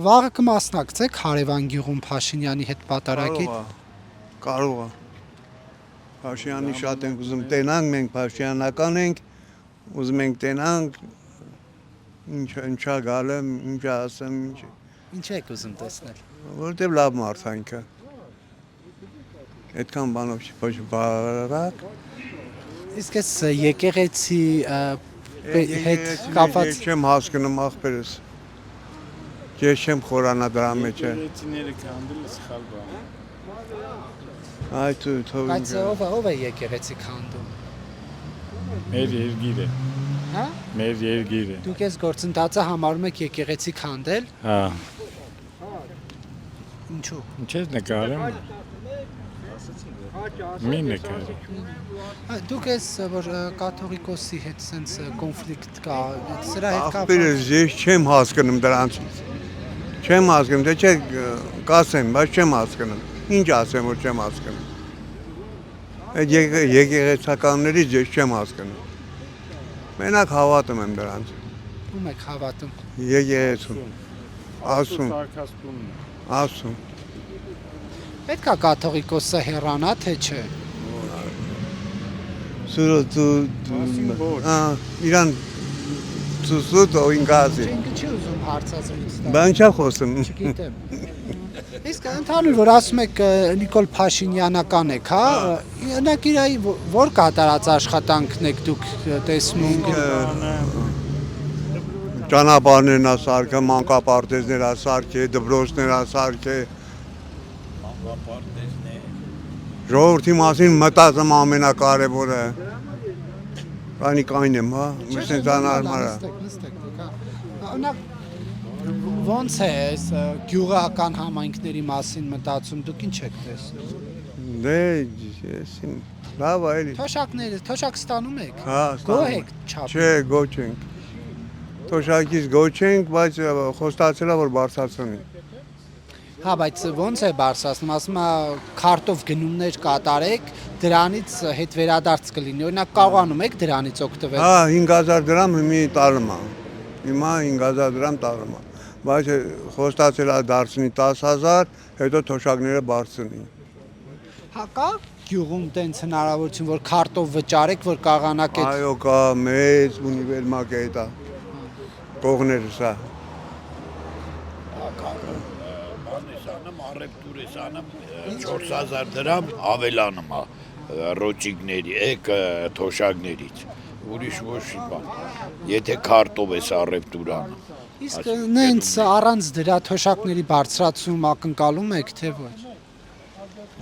Վաղը կմասնակցեք հարևան գյուղում Փաշինյանի հետ պատարագի։ Կարող է։ Փաշինյանի շատ ենք ուզում տենանք, մենք փաշինյանական ենք, ուզում ենք տենանք, ինչա գալը, ինչա ասեմ, Ինչ եք ուզում տեսնել։ որտեվ լավ մարդանք է։ Այդքան բանով չի ոչ բարակ։ Իսկ էս եկեղեցի հետ կապված չեմ հասկանում ախպերս։ Ես չեմ խորանա դրա մեջ է։ Եկեղեցիները քանդելը սխալ բան է։ Այդ թող։ Բայց ով է եկեղեցի քանդում։ Մեր երգիրը։ Հա։ Մեր երգիրը։ Դուք այս գործընթացը համարում եք եկեղեցի քանդել։ Հա։ Ինչու։ Ինչ է նկարում։ Մի նկարի։ Դուք ես որ կաթողիկոսի հետ sense կոնֆլիկտ կա, սրա հետ կապ։ Ախպերս ես չեմ հասկանում դրանից։ Չեմ հասկանում, դե չէ կասեմ, բայց չեմ հասկանում։ Ինչ ասեմ, որ չեմ հասկնում։ Այդ եկեղեցականներից ես չեմ հասկնում։ Մենակ հավատում եմ դրանց։ Ում եք հավատում։ Եկեղեցուն։ Ասում։ Ասում։ Պետք է կաթողիկոսը հեռանա, թե չէ։ Սուրո իրան ծուսուտ ու ինգազի։ Ինքը չի ուզում հարցազրույց տալ։ Բան չա խոսում։ Չգիտեմ։ Իսկ ընդհանուր որ ասում եք Նիկոլ Փաշինյանական եք, հա, օրինակ իրայի որ կատարած աշխատանքն եք դուք տեսնում։ Ճանապարհներն ասարքը, մանկապարտեզներ ասարքը, դպրոցներ ասարքը։ Ժողովրդի մասին մտածում ամենակարևորը։ Բանիկ այն եմ, հա, միշտ անարմար է։ Օրինակ ոնց է այս գյուղական համայնքների մասին մտածում, դուք ինչ եք տեսնում։ Դե ես լավ է էլի։ Թոշակները, թոշակ ստանում եք։ Հա, Գոհ եք չափ։ Չէ, գոչ ենք։ Թոշակից գոչ ենք, բայց խոստացել է որ բարձրացնի։ Հա, բայց ոնց է բարձրացնում, ասում է քարտով գնումներ կատարեք, դրանից հետ վերադարձ կլինի։ Օրինակ կարողանում եք դրանից օգտվել։ Հա, 5000 դրամ մի տարում է։ Հիմա 5000 դրամ տարում է։ Բայց խոստացել է դարձնի 10000, հետո թոշակները բարձրնի։ Հա, կա գյուղում տենց հնարավորություն, որ քարտով վճարեք, որ կարողանաք այդ։ Այո, կա մեծ ունիվերմակ է դա։ Կողներս է։ Արեպտուրեսանում 4000 դրամ ավելանում է ռոճիկների, թոշակներից, ուրիշ ոչ բան, եթե քարտով ես արեպտուրանը։ Իսկ նենց առանց դրա թոշակների բարձրացում ակնկալում եք, թե ոչ։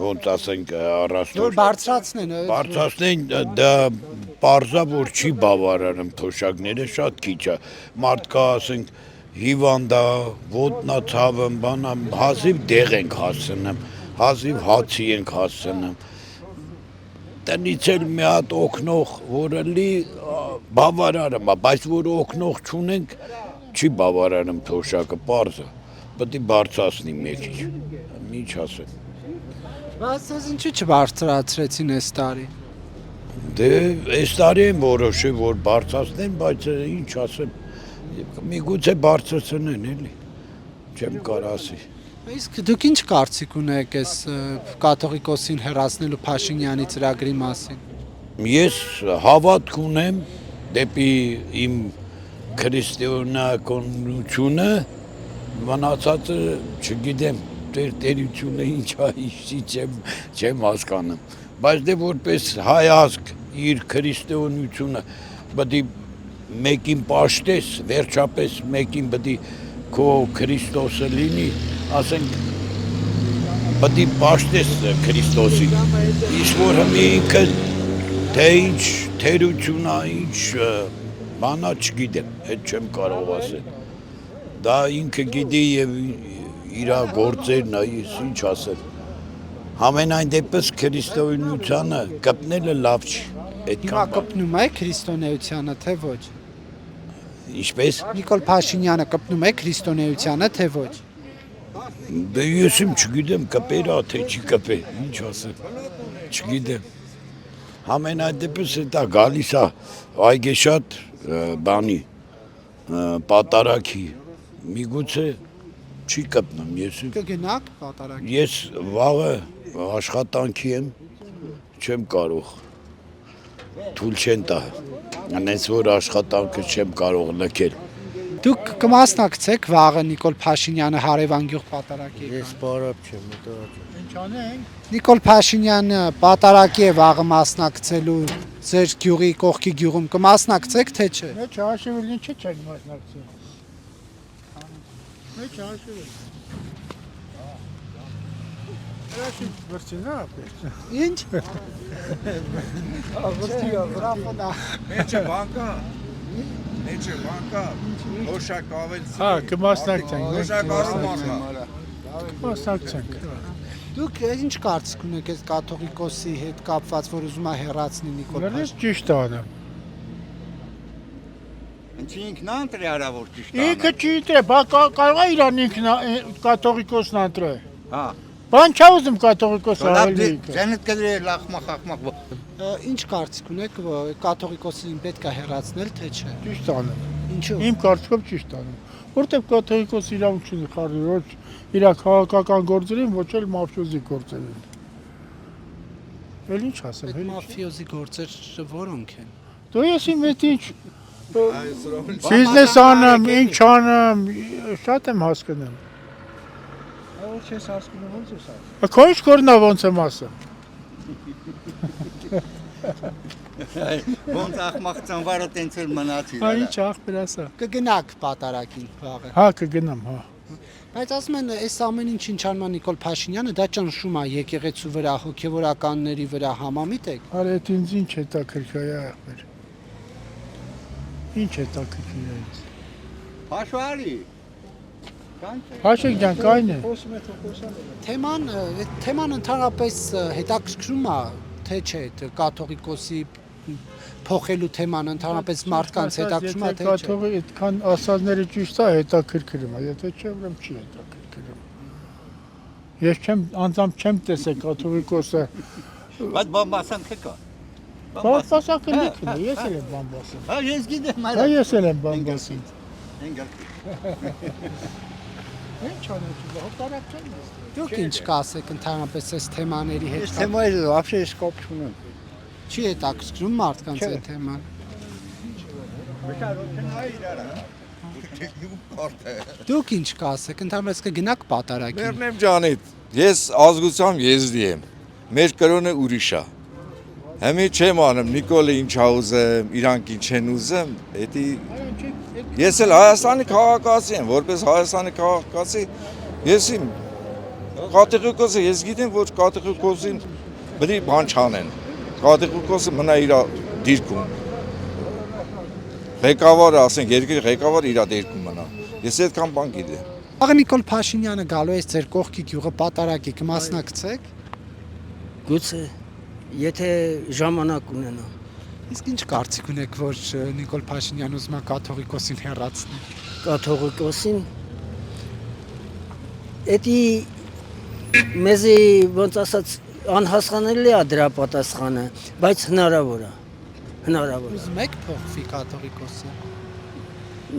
Ոնց ասենք առաստոր։ Որ բարձրացնեն։ Բարձրացնեն դա պարզա որ չի բավարարում թոշակները շատ քիչ է։ Մարդկա ասենք հիվանդա, ոտնացավը, բանա, հազիվ դեղ ենք հասցնում, հազիվ հացի ենք հասցնում։ Տնից էլ մի հատ օգնող, որը լի բավարարում է, բայց որ օգնող չունենք, չի բավարարում թոշակը, պարզ է, պետք է բարձրացնի մեջից, ինչ ասեմ։ Բայց ինչու չբարձրացրեցին այս տարի։ Դե այս տարի են որոշել, որ բարձրացնեն, բայց ինչ ասեմ, միգուցե բարձրացնեն էլի, չեմ կարող ասի։ Իսկ դուք ինչ կարծիք ունեք այս կաթողիկոսին հեռացնելու Փաշինյանի ծրագրի մասին։ Ես հավատք ունեմ դեպի իմ քրիստոնեականությունը, մնացածը չգիտեմ, տերությունը ինչա չեմ հասկանում, բայց դե որպես հայ ազգ իր քրիստոնեությունը պետք է մեկին պաշտես, վերջապես մեկին պետք է քո Քրիստոսը լինի, ասենք պետք է պաշտես Քրիստոսին, իսկ որ հիմա ինքը թե ինչ թերություն է, ինչ բանա չգիտեմ, այդ չեմ կարող ասել, դա ինքը գիտի և իր գործերն է, ես ինչ ասեմ, համենայն դեպս քրիստոնեությանը կպնելը լավ չի, Հիմա կպնում է քրիստոնեությանը, թե ոչ։ Ինչպես։ Նիկոլ Փաշինյանը կպնում է քրիստոնեությանը, թե ոչ։ Դե ես չգիտեմ կպեր է, թե չի կպեր, ինչ ասեմ, չգիտեմ։ Համենայն դեպս դա գալիս է այգեշատ բանի, պատարագի, միգուցե չի կպնում ես։ Կգնաք պատարագի։ Ես վաղը աշխատանքի եմ, չեմ կարող։ Թույլ չեն տա։ Անես որ աշխատանքը չեմ կարող լքել։ Դուք կմասնակցեք վաղը Նիկոլ Փաշինյանը հարևան գյուղ պատարագի։ Ես բարապ չեմ, մտորակ։ Ինչ անենք։ Նիկոլ Փաշինյանը պատարագի է վաղը մասնակցելու ձեր գյուղի կողքի գյուղում կմասնակցեք թե չէ։ Մեջ հաշիվել ինչ չեն մասնակցել։ Մեջ հաշիվել։ Հաշիվ վրցինա ապեր։ Ինչ։ Մեջը բանկա։ Մեջը բանկա։ Հոշակ ավել։ Հա, կմասնակցենք։ Հոշակ արում անկա։ Մասնակցենք։ Դուք ինչ կարծիք ունեք այս կաթողիկոսի հետ կապված, որ ուզում է հեռացնի Նիկոլ Լրիվ Փաշինյանը։ ճիշտ անեմ։ Ինչի ինքն անտրի արավոր ճիշտ Ինքը ճիշտ է, բա կարող է իրան ինքն կաթողիկոսն անտրե։ Հա։ Բան չա ուզում կաթողիկոսը ավելի ինքը։ Ձենդ կդրի լախմախ ախմախ։ Ինչ կարծիք ունեք, որ կաթողիկոսին պետք է հեռացնել թե չէ։ Ճիշտ անեմ։ Ինչու։ Իմ կարծիքով ճիշտ անեմ։ Որտեվ կաթողիկոսը իրավունք չունի խառնի ոչ իր քաղաքական գործերին, ոչ էլ մաֆիոզի գործերին։ Էլ ինչ ասեմ, Այդ էլ ինչ։ մաֆիոզի գործերը որոնք են։ Դու ես իմ հետ ինչ բիզնես անեմ, ինչ անեմ, շատ եմ հասկանում։ Ո՞չ ես հասկանում, ո՞նց ես ասում։ Քո ինչ կորնա ոնց եմ ասում։ Ոնց ախմախ ծանվարը տենց էլ մնացի։ Հա ինչ ախպեր ասա։ Կգնաք պատարագին վաղը։ Հա կգնամ, հա։ Բայց ասում են, այս ամեն ինչ ինչ անում է Նիկոլ Փաշինյանը, դա ճնշում է եկեղեցու վրա, հոգևորականների վրա, համամիտ եք։ Արա այդ ինձ ինչ հետաքրքիր է ախպեր։ Ինչ հետաքրքիր է ինձ։ Փաշվարի։ Հաշեք ջան, կայն է։ Թեման ընդհանրապես հետաքրքրում է, թե չէ, կաթողիկոսի փոխելու թեման ընդհանրապես մարդկանց հետաքրքրում է, թե չէ։ Կաթողի այդքան ասածները ճիշտ է հետաքրքրում է, եթե չէ, ուրեմն չի հետաքրքրում։ Ես անձամբ չեմ տեսել կաթողիկոսը։ Բայց բամբասանքը կա։ Բամբասակը լիքն է, ես էլ եմ բամբասում։ Հա ես գիտեմ Հա այլ։ ես էլ եմ բամբասում։ Ինչ անենք, հոտարակ չեմ։ Դուք ինչ կասեք ընդհանրապես այս թեմաների հետ։ Ես թեմայի вообще սկոպ չունեմ։ Չի հետաքրքրում մարդկանց այդ թեման։ Դուք ինչ կասեք, ընդհանրապես կգնաք պատարագին։ Մերնեմ ջանիդ, ես ազգությամբ եզդի եմ, մեր կրոնը ուրիշ է։ Հեմի չեմ անում, Նիկոլը ինչ ուզեմ, իրանք ինչ են ուզեմ, էդի ես էլ Հայաստանի քաղաքացի եմ, որպես Հայաստանի քաղաքացի, ես իմ կաթողիկոսը, ես գիտեմ, որ կաթողիկոսին բրի բան չանեն, կաթողիկոսը մնա իր դիրքում, ղեկավարը, ասենք, երկրի ղեկավարը իր դիրքում մնա, ես այդքան բան գիտեմ։ Աղա Նիկոլ Փաշինյանը գալու է ձեր կողքի գյուղը պատարագի կմասնակցեք։ Գուցե եթե ժամանակ ունենա։ Իսկ ինչ կարծիք ունեք, որ Նիկոլ Փաշինյանը ուզում է կաթողիկոսին հեռացնի։ Կաթողիկոսին էդի մեզի ոնց ասած անհասկանալի է դրա պատասխանը, բայց հնարավոր է։ Հնարավոր է։ Ուզում եք փոխվի կաթողիկոսը։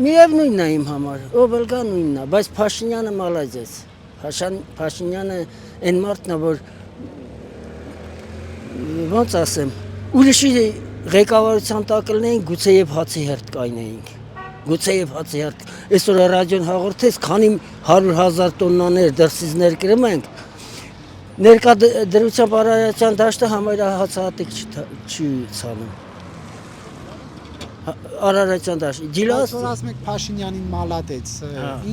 Միևնույնն է իմ համար, ով էլ կա նույնն է, բայց Փաշինյանը մալազես։ Փաշինյանը այն մարդն է, որ ոնց ասեմ, ուրիշի ղեկավարության տակ լինեինք, գուցեև հացի հերթ կայնեինք։ Գուցեև հացի հերթ։ Այսօր ռադիոն հաղորդեց, քանի 100,000 տոննաներ դրսիզներ կրում ենք։ Ներկա դրությամբ Արարատյան դաշտը համարյա հացահատիկ չի ցանում։ Արարատյան դաշտ։ Ջիլաս Որ ասում եք Փաշինյանին մալադեց,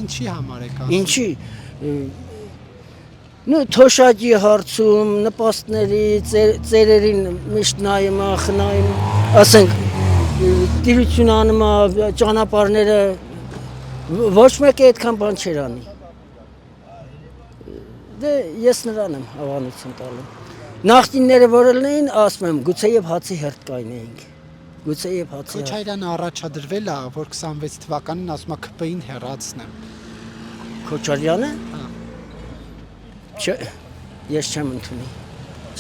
ինչի համար եք ասում։ ինչի թոշակի հարցում, նպաստների, ծերերին միշտ նայում, խնայում, ասենք, տիրություն անում, ճանապարհները, ոչ մեկը այդքան բան չէր անի։ Դե ես նրան եմ հավանություն տալու։ Նախկինները որ լինեին, ասում եմ, գուցեև հացի հերթ կայնեինք։ Գուցեև հացի հերթ։ Քոչարյանը առաջադրվել է, որ 26 թվականին ասում է ԿՊ-ին հեռացնեմ։ Քոչարյանը։ Չէ, ես չեմ ընդունի։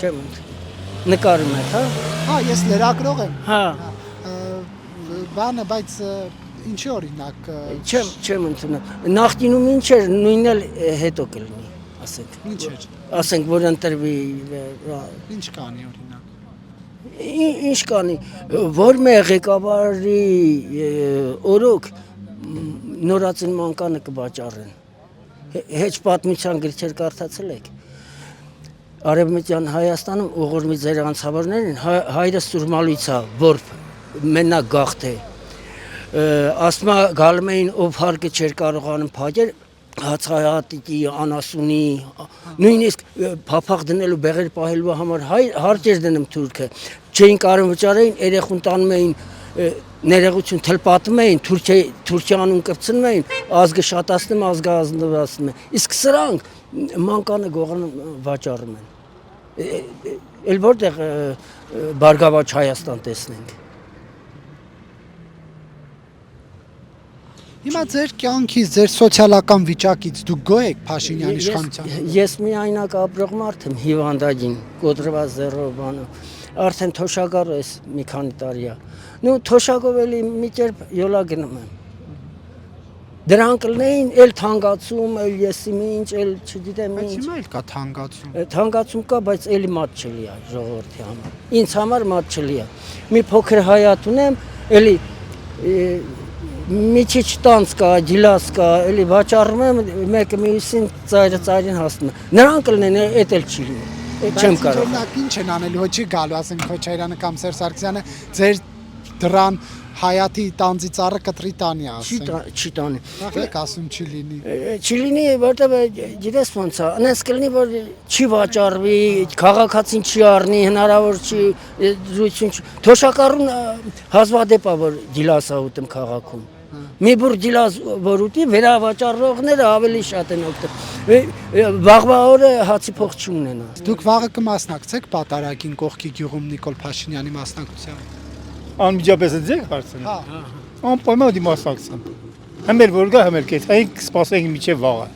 Չեմ ընդունի։ Նկարում եք, հա։ Հա, ես լրագրող եմ։ Հա։ Բանը, բայց Ինչի օրինակ Չեմ ընդունում։ Նախկինում ինչ էր, նույնն էլ հետո կլինի, ասենք։ ինչ էր։ Ասենք, որ ընտրվի Ինչ կանի օրինակ։ ինչ կանի, որ մեր ղեկավարի օրոք նորածին մանկանը կվաճառեն։ Հեչ պատմության գրքեր կարդացել եք։ Արևմտյան Հայաստանում ուղղորմի ձեր անցավորներին հայրը սուրմալույցա, որ մենակ գաղթ է։ Ասմա գալում էին ով հարկը չէր կարողանում փակել, հացահատիկի, անասունի, նույնիսկ փափախ դնելու բեղեր պահելու համար հարկ էր դնում թուրքը։ Չէին կարող վճարեին, երեխուն տանում էին ներողություն թլպատում էին, Թուրքիանում կպցնում էին, ազգը շատացնում, ազգը ազնվացնում են։ Իսկ սրանք մանկանը գողանում վաճառում են։ Էլ որտեղ բարգավաճ Հայաստան տեսնենք։ Հիմա ձեր կյանքից, ձեր սոցիալական վիճակից դուք գոհ եք Փաշինյանի իշխանության։ Ես միայնակ ապրող մարդ եմ, հիվանդագին, կոտրված ձեռով բանը։ Արդեն թոշակառ ես մի քանի տարի է։ Նու թոշակով էլի մի կերպ յոլա գնում եմ։ Դրանք լնեին էլ թանկացում, էլ եսի ինչ, էլ չգիտեմ Բայց ինչ։ հիմա էլ կա թանկացում։ Թանկացում կա, բայց էլի մատ չլի է ժողովրդի համար։ Ինձ համար մատ չլի է։ Մի փոքր հայատ ունեմ, էլի մի քիչ տանց կա, գիլաս կա, էլի վաճառում եմ, մեկը մյուսին ծայրին հասնում է։ Նրանք լնեն, էդ էլ չի լինի։ Չեմ կարող։ Օրինակ ինչ են անելու, հո չի գալու, ասենք Քոչարյանը կամ Սերժ Սարգսյանը ձեր դրան հայատի տանձի ծառը կտրի տանի ասենք։ Չի տանի։ Ախեք ասում չի լինի։ Չի լինի, որտեղ գիտես ոնց է, այնպես կլինի, որ չի վաճառվի, քաղաքացին չի առնի, հնարավոր չի զույցություն չի։ Թոշակառուն հազվադեպ է, որ գիլասա ուտում քաղաքում։ Մի բուր գիլաս որ ուտի, վերավաճառողները ավելի շատ են օգտվում։ Վաղվա օրը հացի փող չունենա։ Դուք վաղը կմասնակցեք պատարագին կողքի գյուղում Նիկոլ Փաշինյանի մասնակցությամբ։ Անմիջապես եք հարցնում։ Հա։ Անպայման դիմասակցեմ։ Հմեր որ գա, հմեր կետ, այն սպասենք միջև վաղը։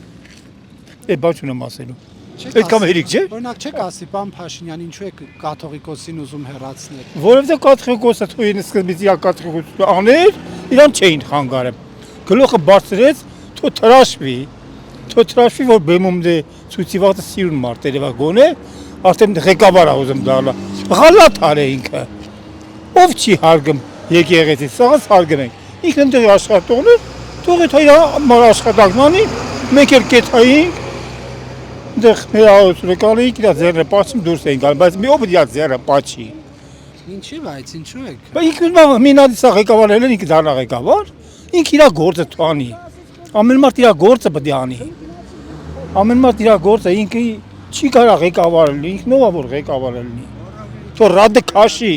Այդ բան չունեմ ասելու։ Այդքան հերիք չէ։ Օրինակ չեք ասի, պարոն Փաշինյան, ինչու եք կաթողիկոսին ուզում հեռացնել։ Որովհետև կաթողիկոսը թույն սկզբից իա կաթողիկոսը աներ, իրան չէին խանգարեմ։ Գլուխը բարձրեց, թո թրաշվի, որ բեմում դե ցույցիվատը սիրուն մարդեր եվա գոնե, արդեն ղեկավար ա ուզում դառնա։ Ղալատ արե ինքը։ Ով չի հարգում եկեղեցի, սաղս հարգում ենք։ Ինքն ընդեղ աշխատողներ, թողეთ հայա մար աշխատակն անի, մենք էլ կեթայինք, ընդեղ մեր հարությունը կանեինք, իրա ձեռը պաչում դուրս էին գալու, բայց մի ով իրա ձեռը պաչի։ Ինչի՞ բայց, ինչու եք։ Բայց ինքն մինադի սա ղեկավար էլ ինքը դառնա ղեկավար, ինքը իրա գործը թանի։ Ամեն մարդ իրա գործը պետք է անի։ Ամեն մարդ իրա գործը ինքը չի կարող ղեկավար լինի, ինքն ով է որ ղեկավար լինի։ Թո ռադը քաշի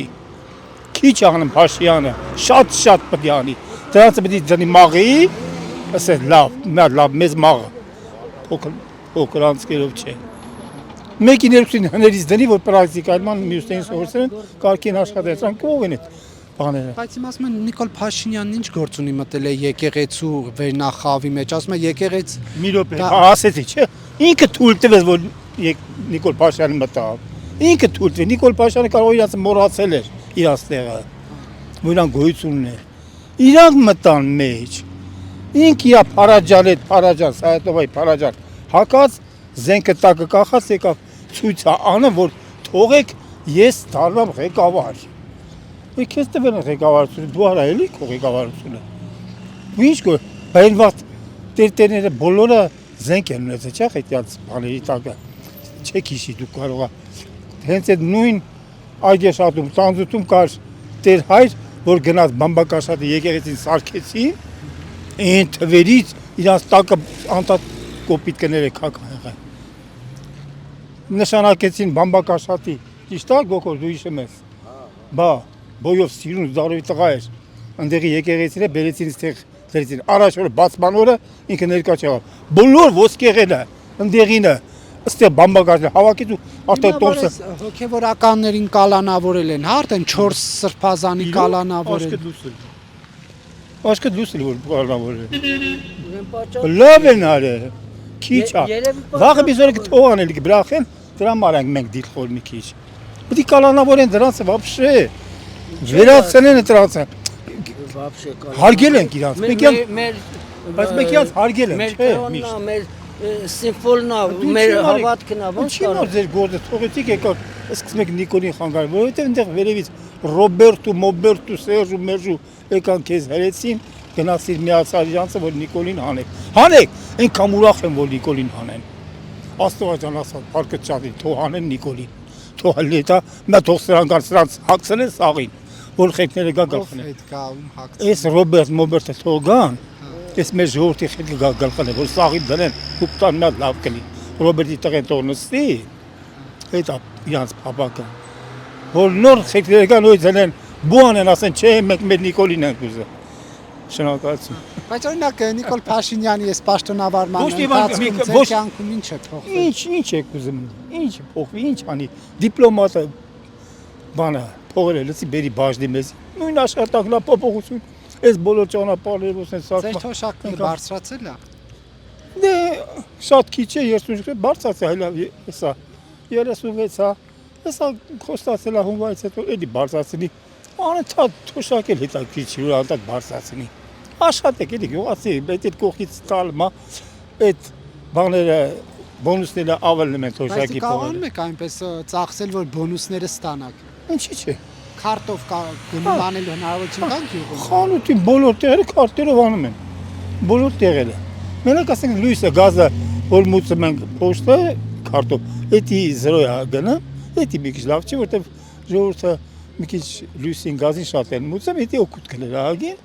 քիչ անում Փաշյանը, շատ պետք է անի։ Դրանց պետք է դնի մաղի, ասել լավ, մեծ մաղը։ Փոքր անցկերով չէ։ Մեկին երկուսին հներից դնի, որ պրակտիկայման մյուսներին սովորեն, կարգին աշխատել, սրանք ով են այդ բաները։ Բայց իմ ասում են Նիկոլ Փաշինյանն ինչ գործ ունի մտել է եկեղեցու վերնախավի մեջ, ասում է եկեղեց Մի րոպե, ասեցի, չէ։ Ինքը թույլ տվեց, որ Նիկոլ Փաշյանը մտավ։ Ինքը թույլ տվեց, Նիկոլ Փաշյանը կարող իրաց մոռացել էր իրաց տեղը, որ իրան գոյություն է։ Իրանք մտան մեջ։ Ինքը իա Փարաջան, Սայաթովայի Փարաջան, հակած զենքը տակը կախած եկավ ցույց անը, որ թողեք ես դառնամ ղեկավար։ Ու քեզ տվել են ղեկավարությունը, դու արա էլի քո ղեկավարությունը։ Ու ինչ գո, բայն վաղ տերտերները բոլորը զենք են ունեցել, չէ՞ հետյաց բաների տակը։ Չեք հիշի դու կարողա։ Հենց այդ նույն այգեշատում, տանձուտում կար տեր հայր, որ գնաց բամբակաշատի եկեղեցին սարքեցին, այն թվերից իրանց տակը անտատ կոպիտ կները քակ եղա։ Նշանակեցին բամբակաշատի, ճիշտ է գոկոր դու հիշում ես։ Բա, բոյով սիրուն զարովի տղա էր, ընդեղի եկեղեցին է բերեցին ստեղ դրեցին, առաջ օրը բացման օրը ինքը ներկա չեղավ, բոլոր ոսկեղենը, ընդեղինը, ստեղ բամբակաշատը հավաքեց ու արդեն տոմսը։ Հոգևորականներին կալանավորել են, հա, արդեն 4 սրբազանի կալանավորել։ Աշկը դուսել որ կալանավորել։ Լավ են արել, քիչ է։ Վաղը բիզորը կթող անել կբրախեն, դրա մարանք մենք դիլխոր մի քիչ։ Պետք է կալանավորեն դրանց вообще։ Վերացնեն դրանց։ вообще կա։ Հարգել ենք իրանց, մեր բայց մեկ իրանց հարգել ենք, մեր չէ, կրոնն է, միշտ։ մեր սիմվոլն է, Դու մեր չի մարի- հավատքն է, ո՞նց Չի որ ձեր գործը թողեցիք եկան, սկսում եք Նիկոլին խանգարել, որովհետև այնտեղ վերևից Ռոբերտու, Մոբերտու, Սերժու, Մերժու եկան քեզ հրեցին, գնացիր միացար իրանցը, որ Նիկոլին հանեք։ Հանեք, այնքան ուրախ եմ, որ Նիկոլին հանեն։ Աստվածան ասած, փառքը չադի, թող հանեն Նիկոլին։ Թող հլետա, մա թող սրանց հացնեն սաղին, որ խեկները գա Ով գալխնեն։ այդ կա ում հակց։ Այս Ռոբերտ Մոբերտը թող գան, այս մեր ժողովրդի խելքը գա գալխնեն, որ սաղին դնեն, ուպտան նա լավ կլի։ Ռոբերտի տղեն թող նստի, այդ իրանց փապակը։ Որ նոր խեկները գան ու դնեն, բուան են ասեն, չէ, մենք մեր Նիկոլին ենք ուզում։ Շնորհակալություն։ Բայց օրինակ Նիկոլ Փաշինյանի այս պաշտոնավարման Ոչ մի բան, ընթացքում ոչ- ձեր կյանքում ինչ է փոխվել։ Ինչ եք ուզում, ինչ փոխվի, ինչ անի, դիպլոմատը բանը, փողերը լսի բերի բաժնի մեզ, նույն աշխատանքն է փոփոխություն, այս բոլոր ճանապարհները ոսեն Ձեր սարքმა։ թոշակները բարձրացել է։ Դե շատ քիչ է, 30 բարձրացել է, հեսա 36 է, հեսա խոստացել է հունվարից հետո էլի բարձրացնի, անընդհատ թոշակել հետաքրքիր չի, որ անընդհատ բարձրացնի։ Աշխատեք էլի գյուղացի, այդ կողքից տալմա, այդ բաները բոնուսները ավելնում են Բայց թոշակի կարողանում փողերը։ եք այնպես ծախսել, որ բոնուսները ստանաք։ Ինչի՞ չէ։ Քարտով գնում անելու հնարավորություն կա գյուղում։ Խանութի բոլոր տեղերը քարտերով անում են։ Բոլոր տեղերը։ Մենակ ասենք լույսը, գազը, որ մուծում ենք փոշտը քարտով, էդի 0 է գնա, էդի մի քիչ լավ չի, որտեվ ժողովուրդը մի քիչ լույսին, գազին շատ են մուծում, էդի օգուտ կներ ագին,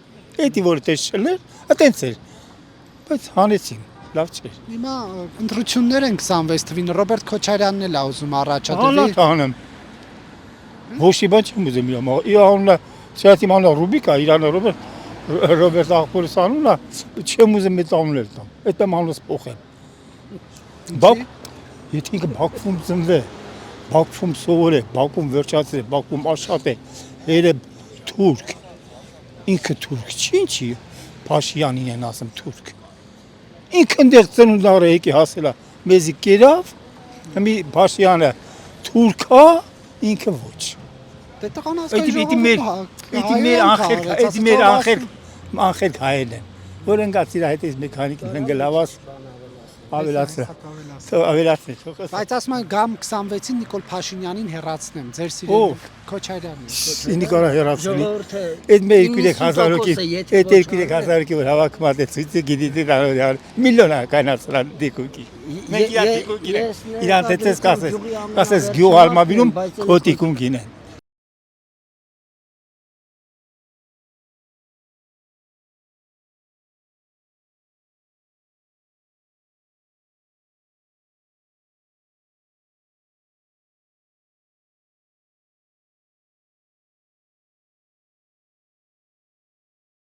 էդի որ տես չլներ, այտենց էր։ Բայց հանեցին, լավ չէր։ Հիմա ընտրություններ են 26 թվին, Ռոբերտ Քոչարյանն էլ է ուզում առաջադրվի։ Անա տանեմ։ Ոչ մի բան չեմ ուզում իրամ։ Իրանը սյատի մանա Ռուբիկա, Իրանը Ռոբերտ աղբորս անունն է, չեմ ուզում այդ անուններ տամ։ Այդ եմ անունս փոխել։ Բակ եթե ինքը Բաքվում ծնվե, Բաքվում սովորե, Բաքվում վերջացրե, Բաքվում աշխատե, հերը թուրք։ Ինքը թուրք չի, ինչի Փաշյանին են ասում թուրք։ Ինքը այնտեղ ծնունդ առը եկի հասել է, մեզի կերավ, մի Փաշյանը թուրք է, ինքը ոչ։ Դե տղան Էդի մեր անխելք հայել են, որ ընկած իր հետ այս մեքանիկ ընգլավաս ավելացրը, ավելացրը։ Բայց ասում են գամ 26-ին Նիկոլ Փաշինյանին հեռացնեմ, ձեր սիրելի Քոչարյանին։ Ինի կարա հեռացնի։ Ժողովուրդը Այդ մեր 2-3 հոգի, այդ 2-3 հոգի որ հավաքում ա ցույցը գիտի դե միլիոն կանացրան դիկուկի։ Մենք իա դիկուկի իրանց հետս կասես գյուղ ալմավինում քոտիկում գինեն։